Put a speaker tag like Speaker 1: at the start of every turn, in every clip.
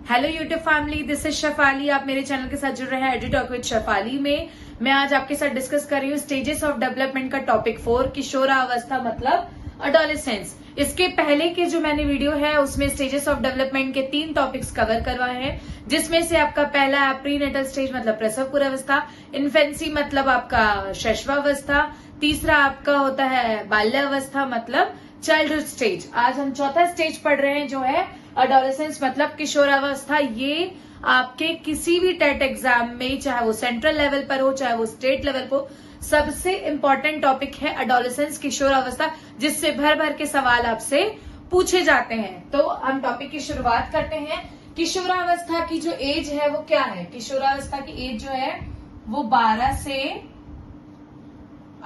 Speaker 1: Hello YouTube family, this is Shefali. आप मेरे channel के साथ जुड़ रहे हैं एडु टॉक विद शेफाली में। मैं आज आपके साथ डिस्कस कर रही हूँ स्टेजेस ऑफ डेवलपमेंट का टॉपिक 4, किशोरावस्था मतलब अडोलेसेंस। इसके पहले के जो मैंने वीडियो है उसमें स्टेजेस ऑफ डेवलपमेंट के 3 टॉपिक्स कवर करवाए हैं, जिसमें से आपका पहला है प्रीनेटल स्टेज मतलब प्रसव पूर्वावस्था, इन्फेंसी मतलब आपका शैशवावस्था, तीसरा आपका होता है बाल्यावस्था मतलब चाइल्डहुड स्टेज। आज हम चौथा स्टेज पढ़ रहे हैं जो है अडोलेसेंस मतलब किशोरावस्था। ये आपके किसी भी टेट एग्जाम में, चाहे वो सेंट्रल लेवल पर हो चाहे वो स्टेट लेवल पर, सबसे इंपॉर्टेंट टॉपिक है अडोलेसेंस किशोरावस्था, जिससे भर भर के सवाल आपसे पूछे जाते हैं। तो हम टॉपिक की शुरुआत करते हैं। किशोरावस्था की जो एज है वो क्या है? किशोरावस्था की एज जो है वो 12 से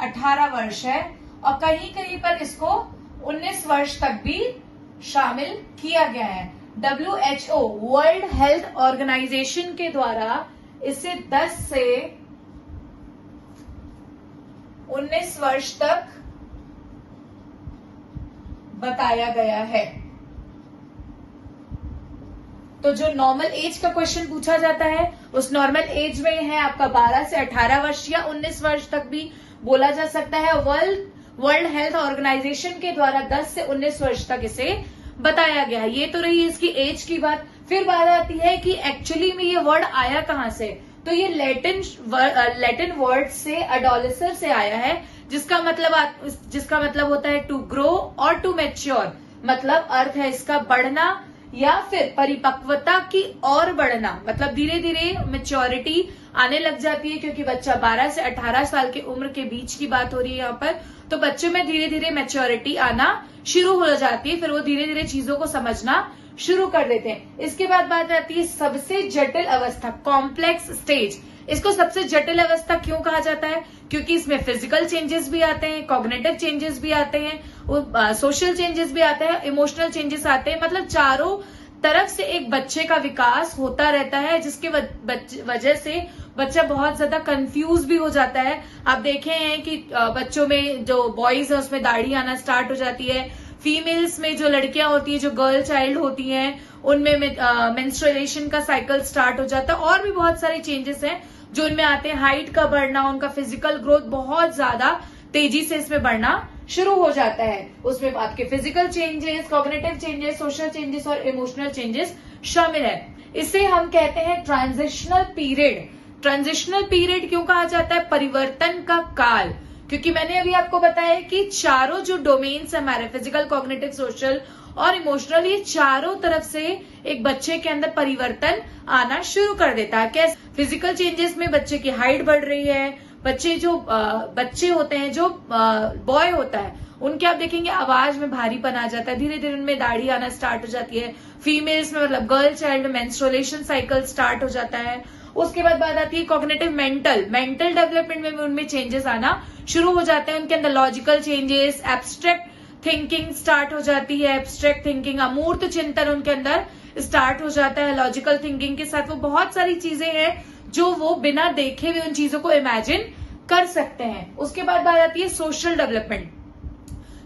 Speaker 1: 18 वर्ष है, और कहीं कहीं पर इसको 19 वर्ष तक भी शामिल किया गया है। WHO वर्ल्ड हेल्थ ऑर्गेनाइजेशन के द्वारा इसे 10 से 19 वर्ष तक बताया गया है। तो जो नॉर्मल एज का क्वेश्चन पूछा जाता है उस नॉर्मल एज में है आपका 12 से 18 वर्ष या 19 वर्ष तक भी बोला जा सकता है। वर्ल्ड हेल्थ ऑर्गेनाइजेशन के द्वारा 10 से 19 वर्ष तक इसे बताया गया है। ये तो रही इसकी एज की बात। फिर बात आती है कि एक्चुअली में ये वर्ड आया कहां से। तो ये लैटिन वर्ड से अडोलेसर से आया है, जिसका मतलब होता है टू ग्रो और टू मैच्योर। मतलब अर्थ है इसका बढ़ना या फिर परिपक्वता की ओर बढ़ना। मतलब धीरे धीरे मैच्योरिटी आने लग जाती है, क्योंकि बच्चा 12 से 18 साल की उम्र के बीच की बात हो रही है यहाँ पर। तो बच्चों में धीरे धीरे मैच्योरिटी आना शुरू हो जाती है, फिर वो धीरे धीरे चीजों को समझना शुरू कर देते हैं। इसके बाद बात आती है सबसे जटिल अवस्था, कॉम्प्लेक्स स्टेज। इसको सबसे जटिल अवस्था क्यों कहा जाता है? क्योंकि इसमें फिजिकल चेंजेस भी आते हैं, कॉग्निटिव चेंजेस भी आते हैं, सोशल चेंजेस भी आते हैं, इमोशनल चेंजेस आते हैं। मतलब चारों तरफ से एक बच्चे का विकास होता रहता है, जिसके वजह से बच्चा बहुत ज्यादा कंफ्यूज भी हो जाता है। आप देखे हैं कि बच्चों में जो बॉयज है उसमें दाढ़ी आना स्टार्ट हो जाती है, फीमेल्स में जो लड़कियां होती है, जो गर्ल चाइल्ड होती हैं, उनमें मेंस्ट्रुएशन का साइकिल स्टार्ट हो जाता है, और भी बहुत सारे चेंजेस हैं जो इनमें आते हैं। हाइट का बढ़ना, उनका फिजिकल ग्रोथ बहुत ज्यादा तेजी से इसमें बढ़ना शुरू हो जाता है। उसमें आपके physical changes, cognitive changes, social changes और इमोशनल चेंजेस शामिल है। इसे हम कहते हैं ट्रांजिशनल पीरियड। ट्रांजिशनल पीरियड क्यों कहा जाता है? परिवर्तन का काल। क्योंकि मैंने अभी आपको बताया कि चारों जो डोमेन्स हमारे फिजिकल, कॉग्निटिव, सोशल और इमोशनल, ये चारों तरफ से एक बच्चे के अंदर परिवर्तन आना शुरू कर देता है। कैसे? फिजिकल चेंजेस में बच्चे की हाइट बढ़ रही है, बच्चे होते हैं, जो बॉय होता है उनके आप देखेंगे आवाज में भारीपन आ जाता है, धीरे धीरे उनमें दाढ़ी आना स्टार्ट हो जाती है। फीमेल्स में मतलब गर्ल चाइल्ड में मेंस्ट्रुएशन साइकिल स्टार्ट हो जाता है। उसके बाद बात आती है कॉग्निटिव, मेंटल डेवलपमेंट में भी उनमें चेंजेस आना शुरू हो जाते हैं। उनके अंदर logical changes, abstract thinking start हो जाती है। एब्स्ट्रैक्ट थिंकिंग, अमूर्त चिंतन उनके अंदर स्टार्ट हो जाता है। लॉजिकल थिंकिंग के साथ वो बहुत सारी चीजें हैं जो वो बिना देखे हुए उन चीजों को इमेजिन कर सकते हैं। उसके बाद बात आती है सोशल डेवलपमेंट।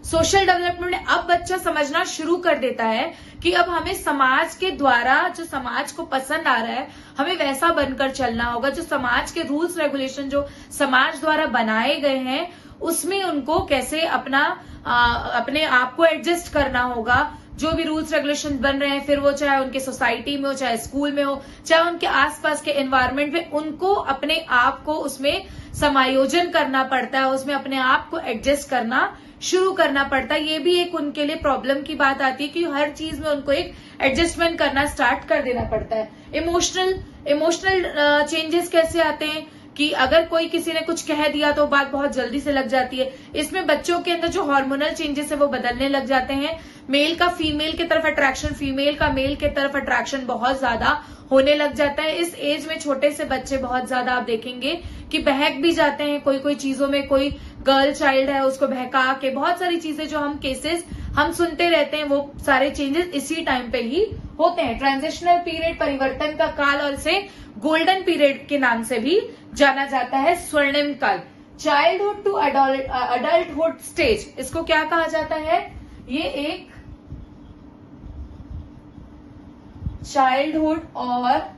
Speaker 1: सोशल डेवलपमेंट में अब बच्चा समझना शुरू कर देता है कि अब हमें समाज के द्वारा, जो समाज को पसंद आ रहा है, हमें वैसा बनकर चलना होगा। जो समाज के रूल्स रेगुलेशन जो समाज द्वारा बनाए गए हैं उसमें उनको कैसे अपने आप को एडजस्ट करना होगा। जो भी रूल्स रेगुलेशन बन रहे हैं, फिर वो चाहे उनके सोसाइटी में हो, चाहे स्कूल में हो, चाहे उनके आसपास के एनवायरनमेंट में, उनको अपने आप को उसमें समायोजन करना पड़ता है, उसमें अपने आप को एडजस्ट करना शुरू करना पड़ता है। ये भी एक उनके लिए प्रॉब्लम की बात आती है कि हर चीज में उनको एक एडजस्टमेंट करना स्टार्ट कर देना पड़ता है। इमोशनल चेंजेस कैसे आते हैं कि अगर कोई किसी ने कुछ कह दिया तो बात बहुत जल्दी से लग जाती है। इसमें बच्चों के अंदर जो हार्मोनल चेंजेस है वो बदलने लग जाते हैं। मेल का फीमेल की तरफ अट्रैक्शन, फीमेल का मेल की तरफ अट्रैक्शन बहुत ज्यादा होने लग जाता है। इस एज में छोटे से बच्चे बहुत ज्यादा आप देखेंगे कि बहक भी जाते हैं कोई चीजों में। कोई गर्ल चाइल्ड है उसको बहका के, बहुत सारी चीजें जो हम केसेस हम सुनते रहते हैं, वो सारे चेंजेस इसी टाइम पे ही होते हैं। ट्रांजिशनल पीरियड परिवर्तन का काल, और इसे गोल्डन पीरियड के नाम से भी जाना जाता है, स्वर्णिम काल। चाइल्डहुड टू अडल्टहुड स्टेज, इसको क्या कहा जाता है? ये एक चाइल्डहुड और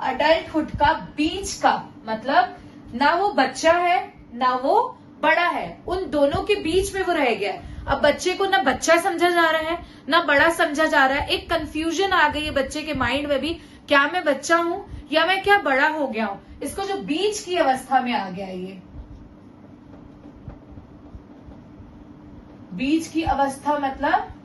Speaker 1: अडल्टहुड का बीच का, मतलब ना वो बच्चा है ना वो बड़ा है, उन दोनों के बीच में वो रह गया है। अब बच्चे को ना बच्चा समझा जा रहा है ना बड़ा समझा जा रहा है, एक कंफ्यूजन आ गई है बच्चे के माइंड में भी, क्या मैं बच्चा हूं या मैं क्या बड़ा हो गया हूं। इसको जो बीच की अवस्था में आ गया है, ये बीच की अवस्था मतलब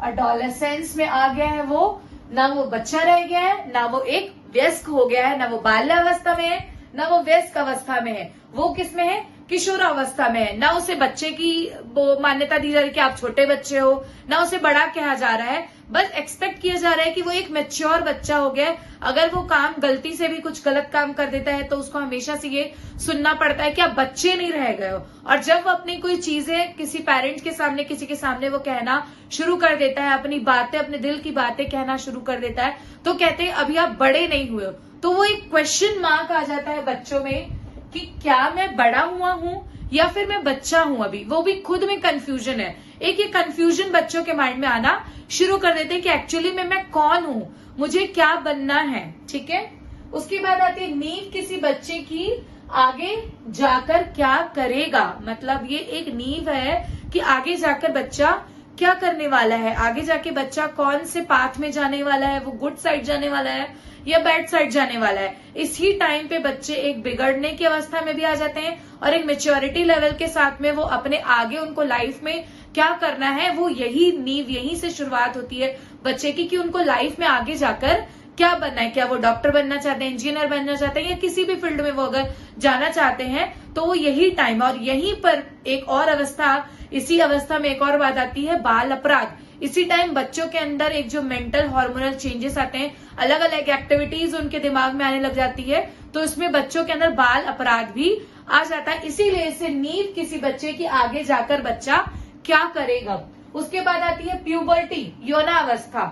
Speaker 1: एडोलेसेंस में आ गया है वो, ना वो बच्चा रह गया है ना वो एक वयस्क हो गया है, ना वो बाल्यावस्था में है ना वो वयस्क अवस्था में है, वो किस में है, किशोरावस्था में है। ना उसे बच्चे की वो मान्यता दी जा रही है कि आप छोटे बच्चे हो, ना उसे बड़ा कहा जा रहा है, बस एक्सपेक्ट किया जा रहा है कि वो एक मैच्योर बच्चा हो गया है। अगर वो काम गलती से भी कुछ गलत काम कर देता है तो उसको हमेशा से ये सुनना पड़ता है कि आप बच्चे नहीं रह गए हो। और जब वो अपनी कोई चीजें किसी पेरेंट्स के सामने, किसी के सामने वो कहना शुरू कर देता है, अपनी बातें, अपने दिल की बातें कहना शुरू कर देता है, तो कहते हैं अभी आप बड़े नहीं हुए हो। तो वो एक क्वेश्चन मार्क आ जाता है बच्चों में कि क्या मैं बड़ा हुआ हूं या फिर मैं बच्चा हूं अभी, वो भी खुद में कंफ्यूजन है। एक ये कंफ्यूजन बच्चों के माइंड में आना शुरू कर देते हैं कि एक्चुअली में मैं कौन हूं, मुझे क्या बनना है। ठीक है, उसके बाद आती है नींव किसी बच्चे की आगे जाकर क्या करेगा, मतलब ये एक नींव है कि आगे जाकर बच्चा क्या करने वाला है, आगे जाके बच्चा कौन से पाथ में जाने वाला है, वो गुड साइड जाने वाला है या बैड साइड जाने वाला है। इसी टाइम पे बच्चे एक बिगड़ने की अवस्था में भी आ जाते हैं और एक मेच्योरिटी लेवल के साथ में वो अपने आगे उनको लाइफ में क्या करना है, वो यही नींव, यहीं से शुरुआत होती है बच्चे की कि उनको लाइफ में आगे जाकर क्या बनना है। क्या वो डॉक्टर बनना चाहते हैं, इंजीनियर बनना चाहते हैं या किसी भी फील्ड में वो अगर जाना चाहते हैं तो वो यही टाइम। और यहीं पर एक और अवस्था, इसी अवस्था में एक और बात आती है बाल अपराध। इसी टाइम बच्चों के अंदर एक जो मेंटल हार्मोनल चेंजेस आते हैं, अलग अलग एक्टिविटीज उनके दिमाग में आने लग जाती है, तो इसमें बच्चों के अंदर बाल अपराध भी आ जाता है। इसीलिए इसे नींव किसी बच्चे की आगे जाकर बच्चा क्या करेगा। उसके बाद आती है प्यूबर्टी, यौनावस्था।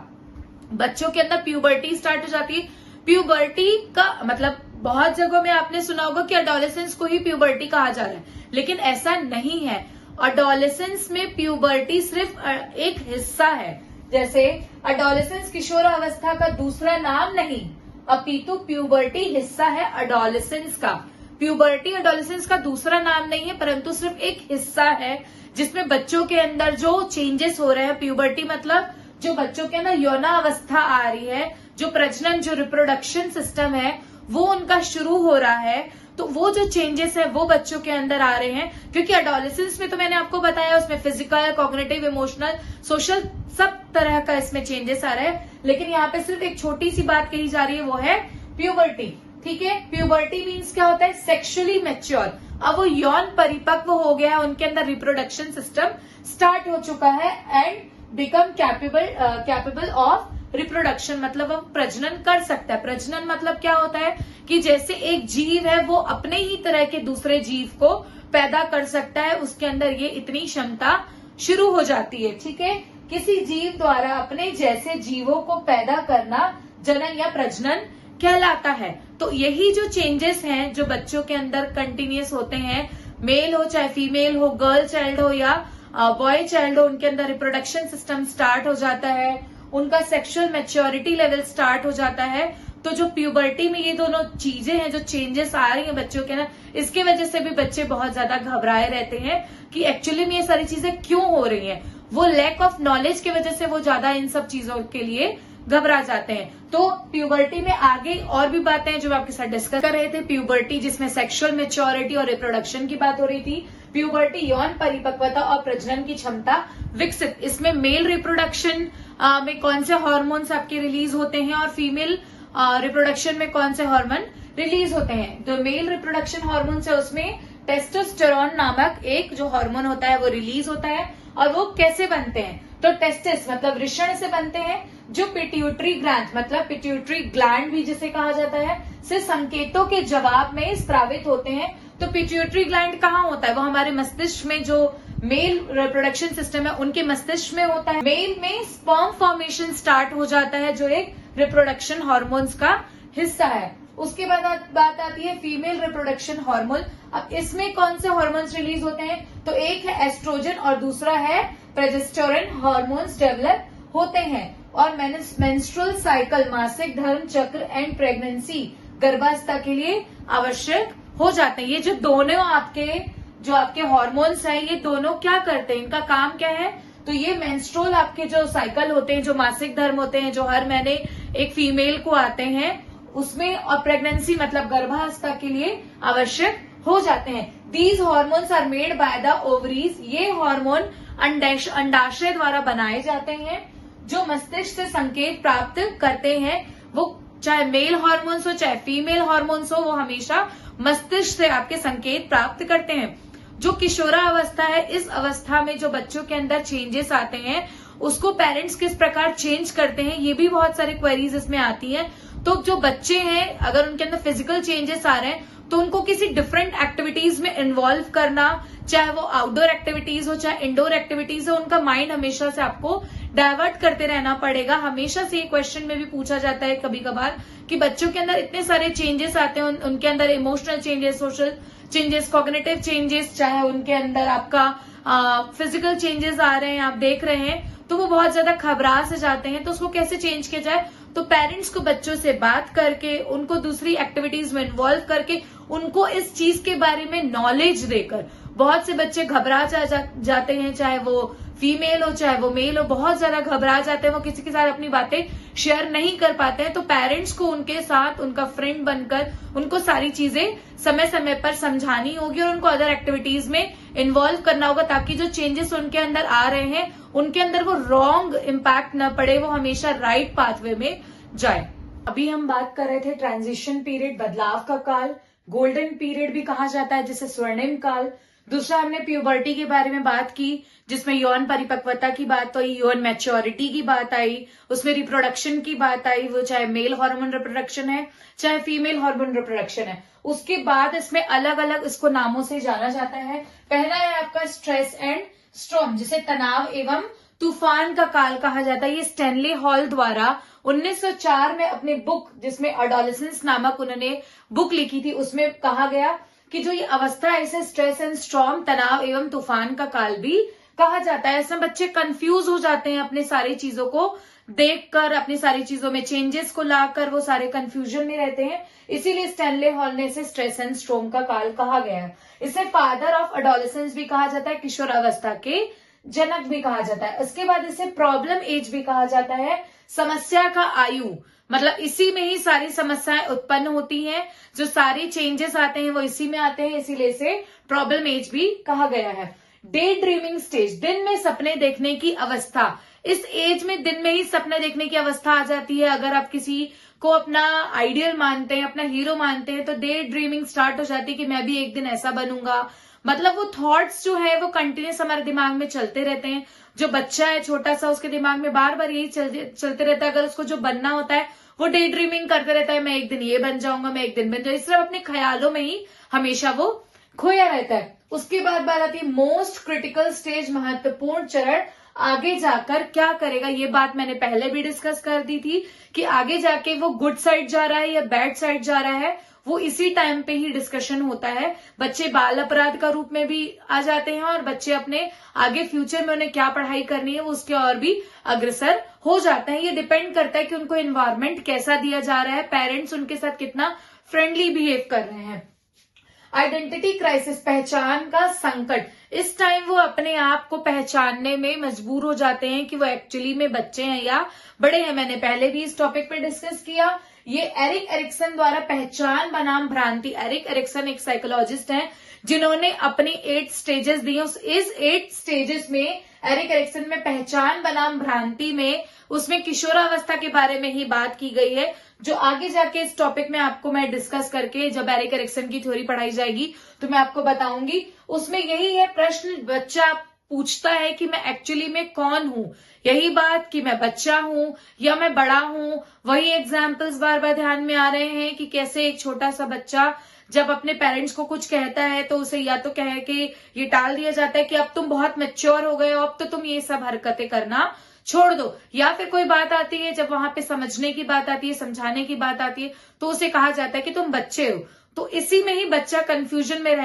Speaker 1: बच्चों के अंदर प्यूबर्टी स्टार्ट हो जाती है। प्यूबर्टी का मतलब बहुत जगहों में आपने सुना होगा कि एडोलेसेंस को ही प्यूबर्टी कहा जा रहा है, लेकिन ऐसा नहीं है। एडोलेसेंस में प्यूबर्टी सिर्फ एक हिस्सा है। जैसे एडोलेसेंस किशोरावस्था का दूसरा नाम नहीं, अपितु प्यूबर्टी हिस्सा है एडोलेसेंस का। प्यूबर्टी एडोलेसेंस का दूसरा नाम नहीं है, परंतु सिर्फ एक हिस्सा है जिसमें बच्चों के अंदर जो चेंजेस हो रहे हैं। प्यूबर्टी मतलब जो बच्चों के अंदर यौनावस्था आ रही है, जो प्रजनन, जो रिप्रोडक्शन सिस्टम है वो उनका शुरू हो रहा है, तो वो जो चेंजेस है वो बच्चों के अंदर आ रहे हैं। क्योंकि एडोलेसेंस में तो मैंने आपको बताया उसमें फिजिकल, कॉग्निटिव, इमोशनल, सोशल सब तरह का इसमें चेंजेस आ रहे हैं, लेकिन यहाँ पे सिर्फ एक छोटी सी बात कही जा रही है, वो है प्यूबर्टी। ठीक है, प्यूबर्टी मीन्स क्या होता है, सेक्सुअली मैच्योर। अब वो यौन परिपक्व हो गया है, उनके अंदर रिप्रोडक्शन सिस्टम स्टार्ट हो चुका है and become capable of reproduction, मतलब वो प्रजनन कर सकता है। प्रजनन मतलब क्या होता है कि जैसे एक जीव है वो अपने ही तरह के दूसरे जीव को पैदा कर सकता है, उसके अंदर ये इतनी क्षमता शुरू हो जाती है। ठीक है, किसी जीव द्वारा अपने जैसे जीवों को पैदा करना जनन या प्रजनन कहलाता है। तो यही जो चेंजेस हैं जो बच्चों के अंदर कंटिन्यूस होते हैं, मेल हो चाहे फीमेल हो, गर्ल चाइल्ड हो या बॉय चाइल्ड हो, उनके अंदर रिप्रोडक्शन सिस्टम स्टार्ट हो जाता है, उनका सेक्सुअल मैच्योरिटी लेवल स्टार्ट हो जाता है। तो जो प्यूबर्टी में ये दोनों चीजें हैं, जो चेंजेस आ रही हैं बच्चों के अंदर, इसके वजह से भी बच्चे बहुत ज्यादा घबराए रहते हैं कि एक्चुअली में ये सारी चीजें क्यों हो रही हैं। वो लैक ऑफ नॉलेज की वजह से वो ज्यादा इन सब चीजों के लिए घबरा जाते हैं। तो प्यूबर्टी में आगे और भी बातें हैं जो मैं आपके साथ डिस्कस कर रहे थे। प्यूबर्टी जिसमें सेक्सुअल मैच्योरिटी और रिप्रोडक्शन की बात हो रही थी, प्यूबर्टी यौन परिपक्वता और प्रजनन की क्षमता विकसित। इसमें मेल रिप्रोडक्शन में कौन से हार्मोन्स आपके रिलीज होते हैं और फीमेल रिप्रोडक्शन में कौन से हार्मोन रिलीज होते हैं। तो मेल रिप्रोडक्शन हार्मोन्स है, उसमें टेस्टोस्टेरोन नामक एक जो हार्मोन होता है वो रिलीज होता है। और वो कैसे बनते हैं, तो टेस्टिस मतलब वृषण से बनते हैं, जो पिट्यूटरी ग्लैंड मतलब पिट्यूटरी ग्लैंड भी जिसे कहा जाता है, से संकेतों के जवाब में स्रावित होते हैं। तो पिट्यूटरी ग्लैंड कहाँ होता है, वो हमारे मस्तिष्क में, जो मेल रिप्रोडक्शन सिस्टम है उनके मस्तिष्क में होता है। मेल में स्पर्म फॉर्मेशन स्टार्ट हो जाता है जो एक रिप्रोडक्शन हार्मोन्स का हिस्सा है। उसके बाद बात आती है फीमेल रिप्रोडक्शन हार्मोन। अब इसमें कौन से हार्मोन्स रिलीज होते हैं, तो एक है एस्ट्रोजन और दूसरा है प्रोजेस्टेरोन हार्मोन्स डेवलप होते हैं और मेंस्ट्रुअल साइकिल मासिक धर्म चक्र एंड प्रेगनेंसी गर्भावस्था के लिए आवश्यक हो जाते हैं। ये जो दोनों आपके हार्मोन्स हैं, ये दोनों क्या करते हैं, इनका काम क्या है? तो ये मेंस्ट्रुअल आपके जो साइकिल होते हैं, जो मासिक धर्म होते हैं, जो हर महीने एक फीमेल को आते हैं, उसमें और प्रेगनेंसी मतलब गर्भावस्था के लिए आवश्यक हो जाते हैं। These hormones are made by the ovaries. ये हार्मोन अंडाशय द्वारा बनाए जाते हैं जो मस्तिष्क से संकेत प्राप्त करते हैं। वो चाहे मेल हार्मोन्स हो चाहे फीमेल हार्मोन्स हो, वो हमेशा मस्तिष्क से आपके संकेत प्राप्त करते हैं। जो किशोरावस्था है, इस अवस्था में जो बच्चों के अंदर चेंजेस आते हैं उसको पेरेंट्स किस प्रकार चेंज करते हैं, ये भी बहुत सारी क्वेरीज इसमें आती हैं। तो जो बच्चे हैं अगर उनके अंदर फिजिकल चेंजेस आ रहे हैं तो उनको किसी डिफरेंट एक्टिविटीज में इन्वॉल्व करना, चाहे वो आउटडोर एक्टिविटीज हो चाहे इंडोर एक्टिविटीज हो, उनका माइंड हमेशा से आपको डाइवर्ट करते रहना पड़ेगा। हमेशा से ये क्वेश्चन में भी पूछा जाता है कभी कभार कि बच्चों के अंदर इतने सारे चेंजेस आते हैं, उनके अंदर emotional changes, social changes, cognitive changes, चाहे उनके अंदर आपका फिजिकल चेंजेस आ रहे हैं, आप देख रहे हैं, तो वो बहुत ज्यादा घबरा से जाते हैं। तो उसको कैसे चेंज किया जाए? तो पेरेंट्स को बच्चों से बात करके, उनको दूसरी एक्टिविटीज में इन्वॉल्व करके, उनको इस चीज के बारे में नॉलेज देकर। बहुत से बच्चे घबरा जाते हैं, चाहे वो फीमेल हो चाहे वो मेल हो, बहुत ज्यादा घबरा जाते हैं, वो किसी के साथ अपनी बातें शेयर नहीं कर पाते हैं। तो पेरेंट्स को उनके साथ उनका फ्रेंड बनकर उनको सारी चीजें समय समय पर समझानी होगी और उनको अदर एक्टिविटीज में इन्वॉल्व करना होगा ताकि जो चेंजेस उनके अंदर आ रहे हैं उनके अंदर वो रॉन्ग इम्पैक्ट न पड़े, वो हमेशा राइट पाथवे में जाए। अभी हम बात कर रहे थे ट्रांजिशन पीरियड, बदलाव का काल, गोल्डन पीरियड भी कहा जाता है जिसे स्वर्णिम काल। दूसरा हमने प्यूबर्टी के बारे में बात की जिसमें यौन परिपक्वता की बात आई, यौन मैच्योरिटी की बात आई, उसमें रिप्रोडक्शन की बात आई, वो चाहे मेल हार्मोन रिप्रोडक्शन है चाहे फीमेल हार्मोन रिप्रोडक्शन है। उसके बाद इसमें अलग अलग इसको नामों से जाना जाता है। पहला है आपका स्ट्रेस एंड स्टॉर्म, जिसे तनाव एवं तूफान का काल कहा जाता है। ये स्टैनले हॉल द्वारा 1904 में अपने बुक जिसमें एडोलेसेंस नामक उन्होंने बुक लिखी थी, उसमें कहा गया कि जो ये अवस्था है इसे स्ट्रेस एंड स्टॉर्म, तनाव एवं तूफान का काल भी कहा जाता है। इसमें बच्चे कंफ्यूज हो जाते हैं अपने सारी चीजों को देखकर, अपनी सारी चीजों में चेंजेस को लाकर वो सारे कंफ्यूजन में रहते हैं। इसीलिए स्टैनले हॉल ने इसे स्ट्रेस एंड स्टॉर्म का काल कहा गया है। इसे फादर ऑफ एडोलेसेंस भी कहा जाता है, किशोरावस्था के जनक भी कहा जाता है। इसके बाद इसे प्रॉब्लम एज भी कहा जाता है, समस्या का आयु, मतलब इसी में ही सारी समस्याएं उत्पन्न होती हैं, जो सारे चेंजेस आते हैं वो इसी में आते हैं, इसीलिए इसे प्रॉब्लम एज भी कहा गया है। डे ड्रीमिंग स्टेज, दिन में सपने देखने की अवस्था। इस एज में दिन में ही सपने देखने की अवस्था आ जाती है। अगर आप किसी को अपना आइडियल मानते हैं, अपना हीरो मानते हैं, तो डे ड्रीमिंग स्टार्ट हो जाती है कि मैं भी एक दिन ऐसा बनूंगा। मतलब वो थॉट्स जो है वो कंटिन्यूस हमारे दिमाग में चलते रहते हैं। जो बच्चा है छोटा सा, उसके दिमाग में बार बार यही चलते रहता है। अगर उसको जो बनना होता है वो डे ड्रीमिंग करते रहता है, मैं एक दिन ये बन जाऊंगा, मैं एक दिन बन जाऊंगा। इस तरह अपने ख्यालों में ही हमेशा वो खोया रहता है। उसके बाद बात आती है मोस्ट क्रिटिकल स्टेज, महत्वपूर्ण चरण। आगे जाकर क्या करेगा, ये बात मैंने पहले भी डिस्कस कर दी थी कि आगे जाके वो गुड साइड जा रहा है या बैड साइड जा रहा है, वो इसी टाइम पे ही डिस्कशन होता है। बच्चे बाल अपराध का रूप में भी आ जाते हैं और बच्चे अपने आगे फ्यूचर में उन्हें क्या पढ़ाई करनी है वो उसके और भी अग्रसर हो जाते हैं। ये डिपेंड करता है कि उनको एनवायरनमेंट कैसा दिया जा रहा है, पेरेंट्स उनके साथ कितना फ्रेंडली बिहेव कर रहे हैं। आइडेंटिटी क्राइसिस, पहचान का संकट। इस टाइम वो अपने आप को पहचानने में मजबूर हो जाते हैं कि वो एक्चुअली में बच्चे हैं या बड़े हैं। मैंने पहले भी इस टॉपिक पे डिस्कस किया। ये एरिक एरिक्सन द्वारा पहचान बनाम भ्रांति। एरिक एरिक्सन एक साइकोलॉजिस्ट हैं जिन्होंने अपनी 8 स्टेजेस दी हैं। इस 8 स्टेजेस में एरिक एरिक्सन में पहचान बनाम भ्रांति में उसमें किशोरावस्था के बारे में ही बात की गई है, जो आगे जाके इस टॉपिक में आपको मैं डिस्कस करके जब एरिक एरिक्सन की थ्योरी पढ़ाई जाएगी तो मैं आपको बताऊंगी। उसमें यही है प्रश्न, बच्चा पूछता है कि मैं एक्चुअली में कौन हूं, यही बात कि मैं बच्चा हूं या मैं बड़ा हूं। वही एग्जाम्पल्स बार बार ध्यान में आ रहे हैं कि कैसे एक छोटा सा बच्चा जब अपने पेरेंट्स को कुछ कहता है तो उसे या तो कह के ये टाल दिया जाता है कि अब तुम बहुत मैच्योर हो गए हो, अब तो तुम ये सब हरकतें करना छोड़ दो। या फिर कोई बात आती है, जब वहां पे समझने की बात आती है, समझाने की बात आती है, तो उसे कहा जाता है कि तुम बच्चे हो। तो इसी में ही बच्चा कंफ्यूजन में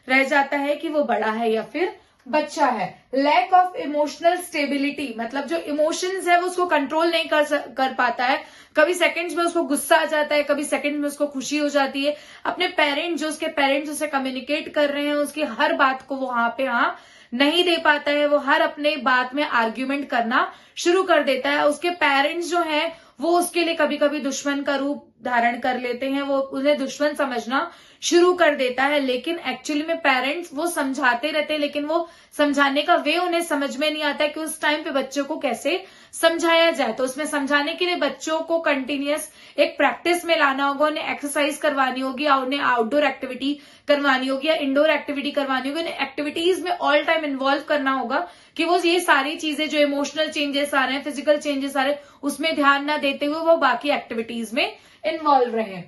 Speaker 1: रह जाता है कि वो बड़ा है या फिर बच्चा है। लैक ऑफ इमोशनल स्टेबिलिटी, मतलब जो इमोशंस है वो उसको कंट्रोल नहीं कर पाता है। कभी सेकंड्स में उसको गुस्सा आ जाता है, कभी सेकंड में उसको खुशी हो जाती है। अपने पेरेंट्स, जो उसके पेरेंट्स उसे कम्युनिकेट कर रहे हैं, उसकी हर बात को वो वहां पे हाँ नहीं दे पाता है। वो हर अपने बात में आर्ग्यूमेंट करना शुरू कर देता है। उसके पेरेंट्स जो हैं वो उसके लिए कभी कभी दुश्मन का रूप धारण कर लेते हैं, वो उन्हें दुश्मन समझना शुरू कर देता है। लेकिन एक्चुअली में पेरेंट्स वो समझाते रहते हैं, लेकिन वो समझाने का वे उन्हें समझ में नहीं आता है कि उस टाइम पे बच्चों को कैसे समझाया जाए। तो उसमें समझाने के लिए बच्चों को कंटिन्यूअस एक प्रैक्टिस में लाना होगा, उन्हें एक्सरसाइज करवानी होगी, उन्हें आउटडोर एक्टिविटी करवानी होगी या इंडोर एक्टिविटी करवानी होगी। उन्हें एक्टिविटीज में ऑल टाइम इन्वॉल्व करना होगा कि वो ये सारी चीजें जो इमोशनल चेंजेस आ रहे हैं, फिजिकल चेंजेस आ रहे हैं, उसमें ध्यान ना देते हुए वो बाकी एक्टिविटीज में इन्वॉल्व रहे।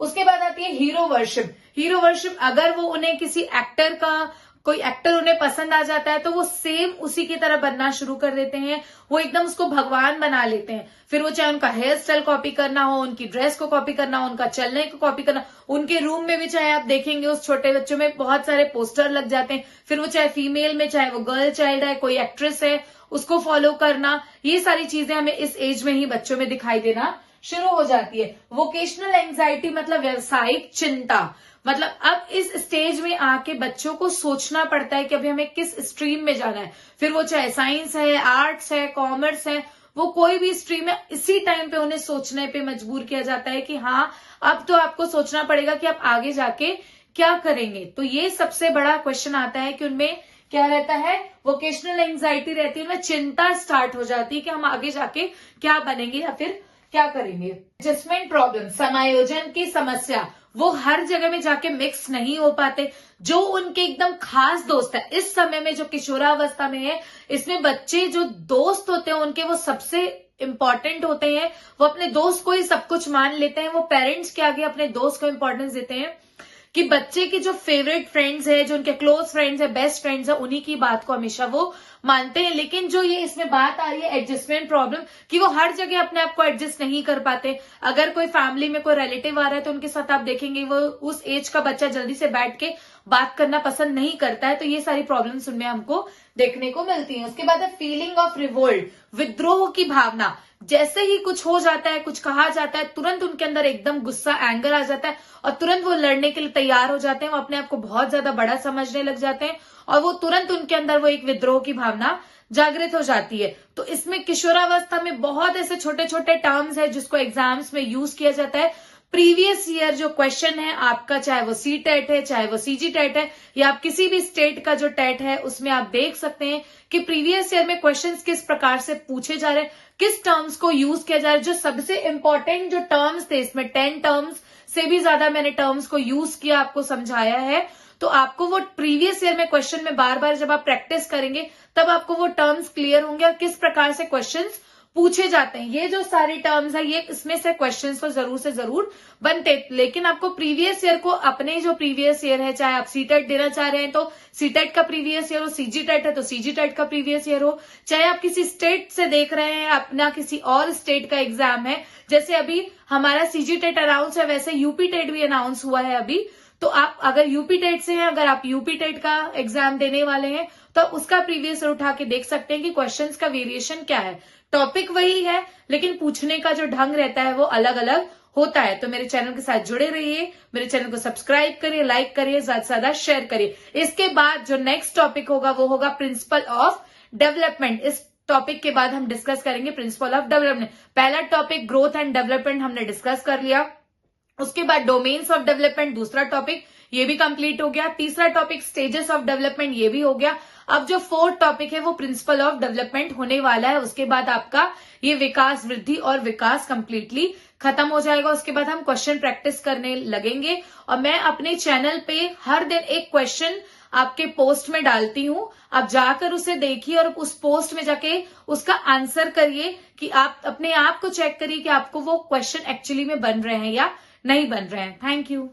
Speaker 1: उसके बाद आती है हीरो वर्शिप। हीरो वर्शिप, अगर वो उन्हें किसी एक्टर का, कोई एक्टर उन्हें पसंद आ जाता है तो वो सेम उसी की तरह बनना शुरू कर देते हैं। वो एकदम उसको भगवान बना लेते हैं। फिर वो चाहे उनका हेयर स्टाइल कॉपी करना हो, उनकी ड्रेस को कॉपी करना हो, उनका चलने को कॉपी करना, उनके रूम में भी चाहे आप देखेंगे उस छोटे बच्चों में बहुत सारे पोस्टर लग जाते हैं। फिर वो चाहे फीमेल में, चाहे वो गर्ल चाइल्ड है, कोई एक्ट्रेस है, उसको फॉलो करना, ये सारी चीजें हमें इस एज में ही बच्चों में दिखाई देना शुरू हो जाती है। वोकेशनल एंजाइटी मतलब व्यावसायिक चिंता, मतलब अब इस स्टेज में आके बच्चों को सोचना पड़ता है कि अभी हमें किस स्ट्रीम में जाना है। फिर वो चाहे साइंस है, आर्ट्स है, कॉमर्स है, वो कोई भी स्ट्रीम है, इसी टाइम पे उन्हें सोचने पे मजबूर किया जाता है कि हाँ अब तो आपको सोचना पड़ेगा कि आप आगे जाके क्या करेंगे। तो ये सबसे बड़ा क्वेश्चन आता है कि उनमें क्या रहता है, वोकेशनल एंजाइटी रहती है, उनमें चिंता स्टार्ट हो जाती है कि हम आगे जाके क्या बनेंगे या फिर क्या करेंगे। एडजस्टमेंट प्रॉब्लम, समायोजन की समस्या, वो हर जगह में जाके मिक्स नहीं हो पाते। जो उनके एकदम खास दोस्त है इस समय में, जो किशोरावस्था में है, इसमें बच्चे जो दोस्त होते हैं उनके वो सबसे इंपॉर्टेंट होते हैं। वो अपने दोस्त को ही सब कुछ मान लेते हैं। वो पेरेंट्स के आगे अपने दोस्त को इंपॉर्टेंस देते हैं कि बच्चे की जो फेवरेट फ्रेंड्स है, जो उनके क्लोज फ्रेंड्स है, बेस्ट फ्रेंड्स है, उन्हीं की बात को हमेशा वो मानते हैं। लेकिन जो ये इसमें बात आ रही है एडजस्टमेंट प्रॉब्लम, कि वो हर जगह अपने आप को एडजस्ट नहीं कर पाते। अगर कोई फैमिली में कोई रिलेटिव आ रहा है तो उनके साथ आप देखेंगे वो उस एज का बच्चा जल्दी से बैठ के बात करना पसंद नहीं करता है। तो ये सारी प्रॉब्लम्स उनमें हमको देखने को मिलती हैं। उसके बाद है फीलिंग ऑफ रिवोल्ट, विद्रोह की भावना। जैसे ही कुछ हो जाता है, कुछ कहा जाता है, तुरंत उनके अंदर एकदम गुस्सा, एंगर आ जाता है और तुरंत वो लड़ने के लिए तैयार हो जाते हैं। वो अपने आप को बहुत ज्यादा बड़ा समझने लग जाते हैं और वो तुरंत उनके अंदर वो एक विद्रोह की भावना जागृत हो जाती है। तो इसमें किशोरावस्था में बहुत ऐसे छोटे छोटे टर्म्स है जिसको एग्जाम्स में यूज किया जाता है। प्रीवियस ईयर जो क्वेश्चन है आपका, चाहे वो सी टेट है, चाहे वो सीजी टेट है, या आप किसी भी स्टेट का जो टेट है, उसमें आप देख सकते हैं कि प्रीवियस ईयर में क्वेश्चंस किस प्रकार से पूछे जा रहे हैं, किस टर्म्स को यूज किया जा रहा है। जो सबसे इंपॉर्टेंट जो टर्म्स थे, इसमें 10 टर्म्स से भी ज्यादा मैंने टर्म्स को यूज किया, आपको समझाया है। तो आपको वो प्रीवियस ईयर में क्वेश्चन में बार बार जब आप प्रैक्टिस करेंगे तब आपको वो टर्म्स क्लियर होंगे और किस प्रकार से क्वेश्चंस पूछे जाते हैं। ये जो सारी टर्म्स है, ये इसमें से क्वेश्चंस तो जरूर से जरूर बनते, लेकिन आपको प्रीवियस ईयर को, अपने जो प्रीवियस ईयर है, चाहे आप सीटेट देना चाह रहे हैं तो सीटेट का प्रीवियस ईयर हो, सीजी टेट है तो सीजी टेट का प्रीवियस ईयर हो, चाहे आप किसी स्टेट से देख रहे हैं, अपना किसी और स्टेट का एग्जाम है, जैसे अभी हमारा सीजी टेट अनाउंस है, वैसे यूपी टेट भी अनाउंस हुआ है अभी। तो आप अगर यूपी टेट से हैं, अगर आप यूपी टेट का एग्जाम देने वाले हैं तो उसका प्रीवियस ईयर उठा के देख सकते हैं कि क्वेश्चंस का वेरिएशन क्या है। टॉपिक वही है लेकिन पूछने का जो ढंग रहता है वो अलग अलग होता है। तो मेरे चैनल के साथ जुड़े रहिए, मेरे चैनल को सब्सक्राइब करिए, लाइक करिए, ज्यादा से ज्यादा शेयर करिए। इसके बाद जो नेक्स्ट टॉपिक होगा वो होगा प्रिंसिपल ऑफ डेवलपमेंट। इस टॉपिक के बाद हम डिस्कस करेंगे प्रिंसिपल ऑफ डेवलपमेंट। पहला टॉपिक ग्रोथ एंड डेवलपमेंट हमने डिस्कस कर लिया, उसके बाद डोमेन्स ऑफ डेवलपमेंट दूसरा टॉपिक, ये भी कंप्लीट हो गया। तीसरा टॉपिक स्टेजेस ऑफ डेवलपमेंट, ये भी हो गया। अब जो फोर्थ टॉपिक है वो प्रिंसिपल ऑफ डेवलपमेंट होने वाला है। उसके बाद आपका ये विकास, वृद्धि और विकास कंप्लीटली खत्म हो जाएगा। उसके बाद हम क्वेश्चन प्रैक्टिस करने लगेंगे और मैं अपने चैनल पे हर दिन एक क्वेश्चन आपके पोस्ट में डालती हूं, आप जाकर उसे देखिए और उस पोस्ट में जाके उसका आंसर करिए कि आप अपने आप को चेक करिए कि आपको वो क्वेश्चन एक्चुअली में बन रहे हैं या नहीं बन रहे हैं। Thank you.